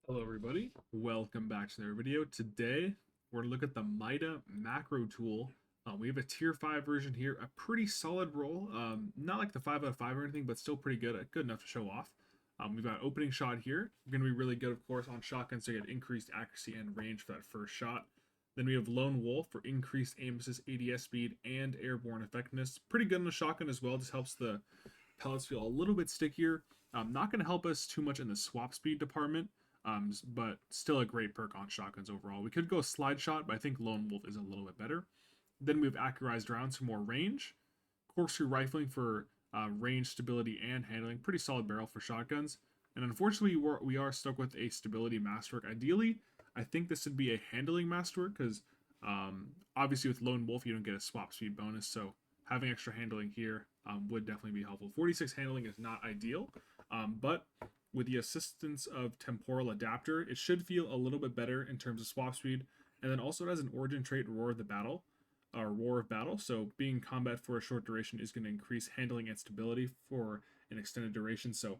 Hello everybody, welcome back to another video. Today we're going to look at the Mida Macro-Tool. We have a tier 5 version here, a pretty solid roll, not like the 5 out of 5 or anything, but still pretty good enough to show off. We've got opening shot here, going to be really good of course on shotguns to get increased accuracy and range for that first shot. Then we have Lone Wolf for increased aim assist, ADS speed, and airborne effectiveness. Pretty good on the shotgun as well, just helps the pellets feel a little bit stickier. Not going to help us too much in the swap speed department. But still a great perk on shotguns overall. We could go slide shot, but I think Lone Wolf is a little bit better. Then we have accurized rounds for more range. Corkscrew rifling for range, stability, and handling. Pretty solid barrel for shotguns. And unfortunately, we are stuck with a stability masterwork. Ideally, I think this would be a handling masterwork because obviously with Lone Wolf, you don't get a swap speed bonus. So having extra handling here would definitely be helpful. 46 handling is not ideal, but with the assistance of Temporal Adapter, it should feel a little bit better in terms of swap speed. And then also it has an origin trait, Roar of Battle. So being in combat for a short duration is going to increase handling and stability for an extended duration. So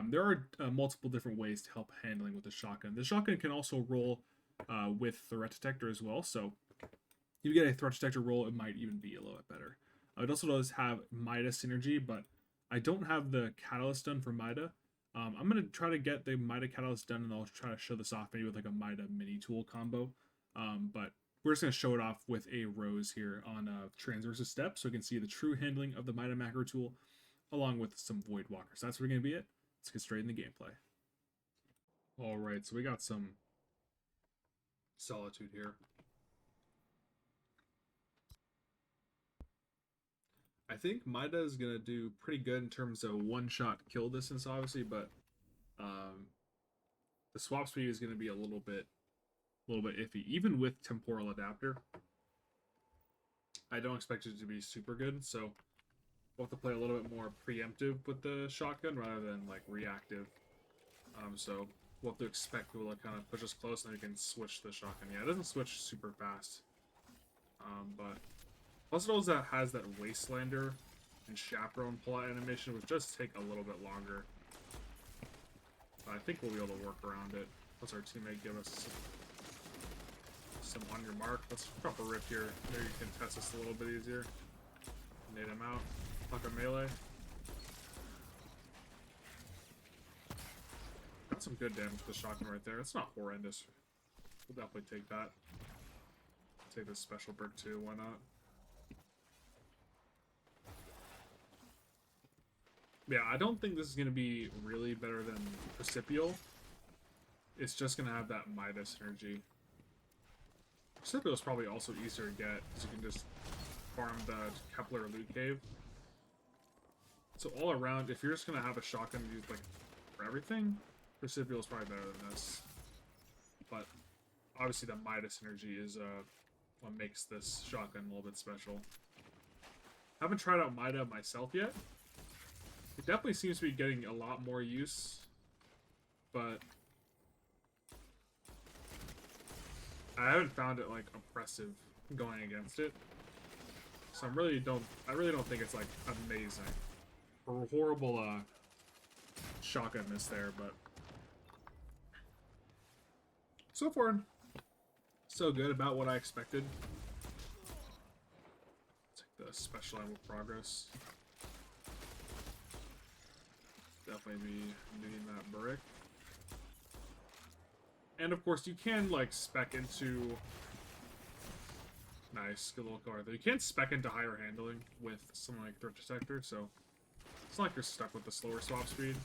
there are multiple different ways to help handling with the shotgun. The shotgun can also roll with threat detector as well. So if you get a threat detector roll, it might even be a little bit better. It also does have Mida synergy, but I don't have the catalyst done for Mida. I'm going to try to get the Mida Catalyst done, and I'll try to show this off maybe with like a Mida Mini Tool combo. But we're just going to show it off with a Rose here on Transversus Step, so we can see the true handling of the Mida Macro Tool, along with some Void Walkers. That's going to be it. Let's get straight into gameplay. Alright, so we got some Solitude here. I think Mida is going to do pretty good in terms of one-shot kill distance, obviously, but the swap speed is going to be a little bit iffy. Even with Temporal Adapter, I don't expect it to be super good, so we'll have to play a little bit more preemptive with the shotgun rather than like reactive. So we'll have to expect people to kind of push us close and then we can switch the shotgun. Yeah, it doesn't switch super fast. But plus it also has that Wastelander and Chaperone pull-out animation, which does take a little bit longer. But I think we'll be able to work around it. Plus our teammate give us some on your mark. Let's drop a rip here. Maybe you can test this a little bit easier. Nade him out. Fuck a melee. Got some good damage with the shotgun right there. It's not horrendous. We'll definitely take that. Take this special brick too, why not? Yeah, I don't think this is going to be really better than Precipio. It's just going to have that Mida synergy. Precipio is probably also easier to get, because you can just farm the Kepler loot cave. So all around, if you're just going to have a shotgun used like for everything, Precipio is probably better than this. But obviously the Mida synergy is what makes this shotgun a little bit special. Haven't tried out Mida myself yet. It definitely seems to be getting a lot more use, but I haven't found it like oppressive going against it. So I really don't think it's like amazing. Or horrible shotgun miss there, but so far so good, about what I expected. Take the special ammo progress. Definitely be needing that brick. And of course, you can like spec into nice, good little card. You can spec into higher handling with something like Threat Detector, so it's not like you're stuck with the slower swap speed.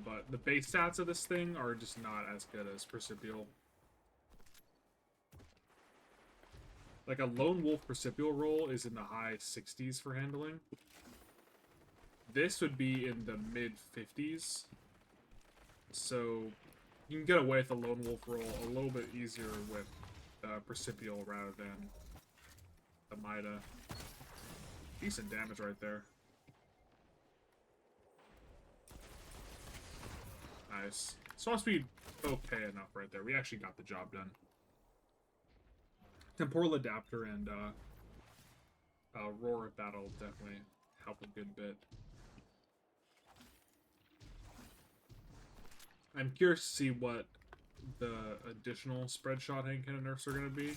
But the base stats of this thing are just not as good as Precipio. Like a Lone Wolf Precipio roll is in the high 60s for handling. This would be in the mid-50s. So you can get away with the Lone Wolf roll a little bit easier with Precipio rather than the Mida. Decent damage right there. Nice. Swap speed okay enough right there. We actually got the job done. Temporal Adapter and Roar of Battle definitely help a good bit. I'm curious to see what the additional spread shot hand cannon nerfs are going to be,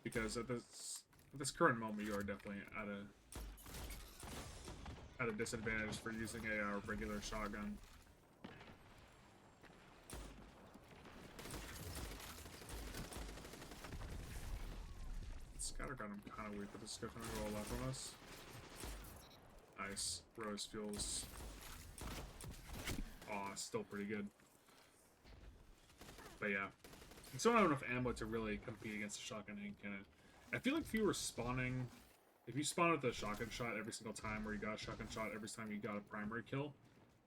because at this current moment you are definitely at a disadvantage for using a regular shotgun. Scattergun, I'm kind of weak, but this is going to go left from us. Nice. Rose fuels. Aw, still pretty good. But yeah. I still don't have enough ammo to really compete against the shotgun hand cannon. I feel like if you were spawning... If you spawn with the shotgun shot every single time, or you got a shotgun shot every time you got a primary kill,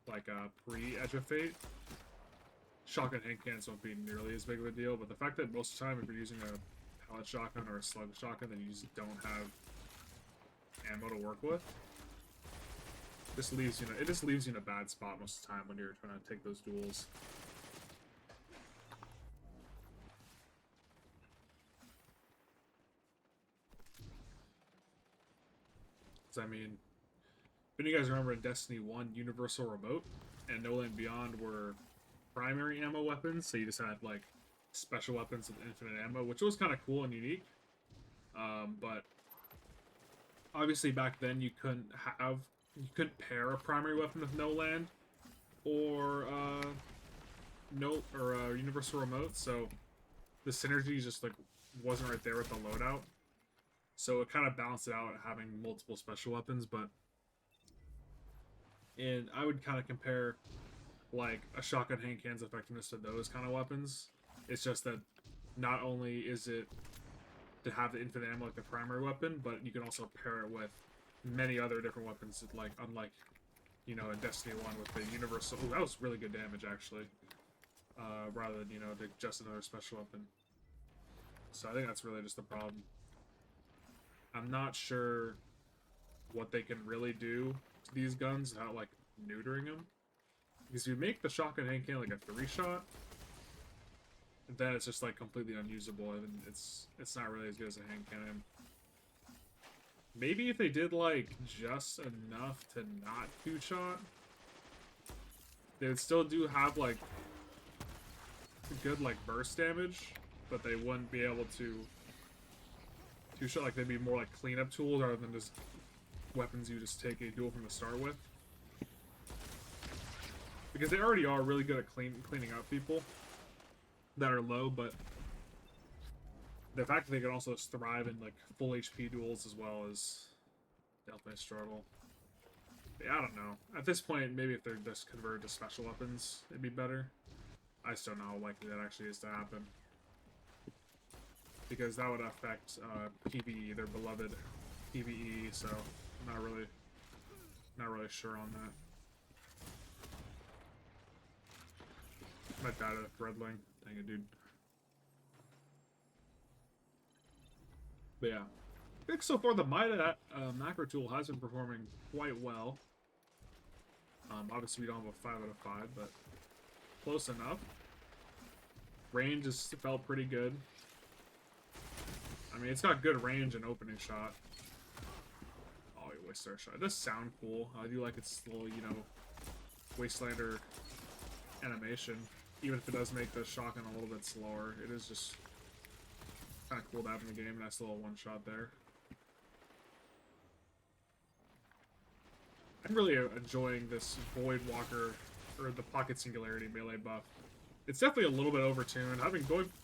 like pre-Edge of Fate, shotgun hand cannons won't be nearly as big of a deal, but the fact that most of the time if you're using a pellet shotgun or a slug shotgun, then you just don't have ammo to work with, it just leaves you in a bad spot most of the time when you're trying to take those duels. I mean, if you guys remember in Destiny 1, Universal Remote and No Land Beyond were primary ammo weapons, so you just had, like, special weapons with infinite ammo, which was kind of cool and unique. But obviously back then you couldn't pair a primary weapon with No Land or Universal Remote, so the synergy just, like, wasn't right there with the loadout. So it kind of balanced it out having multiple special weapons, but I would kind of compare like a shotgun hand cannon's effectiveness to those kind of weapons. It's just that not only is it to have the infinite ammo like the primary weapon, but you can also pair it with many other different weapons, like unlike, you know, in Destiny 1 with the universal. Ooh, that was really good damage actually. Rather than, you know, just another special weapon. So I think that's really just the problem. I'm not sure what they can really do to these guns without, like, neutering them. Because if you make the shotgun hand cannon like a 3-shot, then it's just, like, completely unusable, and it's not really as good as a hand cannon. Maybe if they did, like, just enough to not 2-shot, they would still have, like, good, like, burst damage, but they wouldn't be able to 2-shot, like, they'd be more like cleanup tools rather than just weapons you just take a duel from the start with. Because they already are really good at cleaning up people that are low, but the fact that they can also thrive in, like, full HP duels as well is definitely a struggle. But yeah, I don't know. At this point, maybe if they're just converted to special weapons, it'd be better. I just don't know how likely that actually is to happen. Because that would affect PvE, their beloved PvE, so I'm not really sure on that. Might die to the threadling. Dang it, dude. But yeah, I think so far the Mida Macro-Tool has been performing quite well. Obviously we don't have a 5 out of 5, but close enough. Range has felt pretty good. I mean, it's got good range and opening shot. Oh, you wasted our shot. It does sound cool. I do like its little, you know, Wastelander animation. Even if it does make the shotgun a little bit slower, it is just kind of cool to have in the game. Nice little one-shot there. I'm really enjoying this Void Walker, or the Pocket Singularity melee buff. It's definitely a little bit overtuned.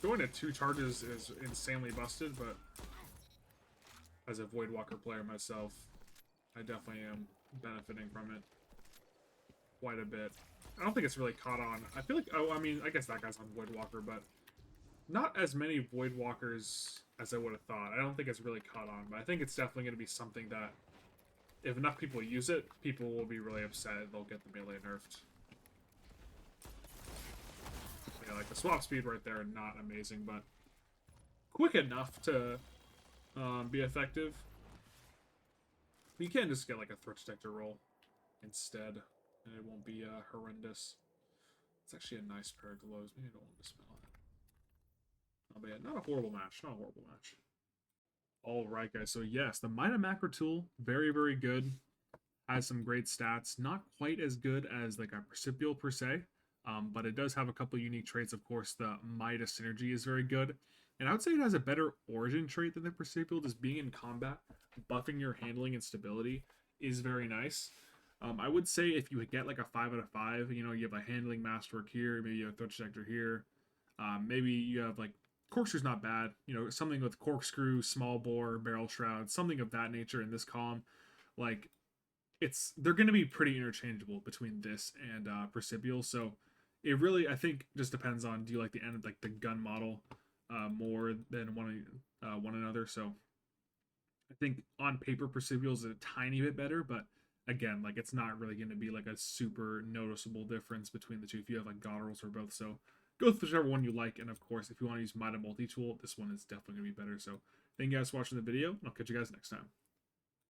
Going to 2 charges is insanely busted, but as a Void Walker player myself, I definitely am benefiting from it quite a bit. I don't think it's really caught on. I feel like, I mean, I guess that guy's on Void Walker, but not as many Void Walkers as I would have thought. I don't think it's really caught on, but I think it's definitely going to be something that, if enough people use it, people will be really upset and they'll get the melee nerfed. Yeah, like the swap speed right there, not amazing, but quick enough to be effective. You can just get like a threat detector roll instead, and it won't be horrendous. It's actually a nice pair of gloves. Maybe I don't want to smell it. Oh, but yeah, not a horrible match. Not a horrible match. All right, guys. So yes, the Mida Macro-Tool, very, very good. Has some great stats. Not quite as good as like a Percipial per se, but it does have a couple unique traits. Of course, the Mida synergy is very good, and I would say it has a better origin trait than the Percipial. Just being in combat, buffing your handling and stability is very nice. I would say if you get like a 5 out of 5, you know, you have a handling masterwork here, maybe you have a threat detector here, maybe you have like corkscrew's not bad, you know, something with corkscrew, small bore, barrel shroud, something of that nature in this column. Like they're going to be pretty interchangeable between this and Percipial. So it really, I think, just depends on, do you like the end of like the gun model more than one another. So I think on paper Percipial is a tiny bit better, but again, like it's not really going to be like a super noticeable difference between the two if you have like god rolls or both. So go with whichever one you like, and of course, if you want to use Mida Multi-Tool, this one is definitely going to be better. So thank you guys for watching the video, and I'll catch you guys next time.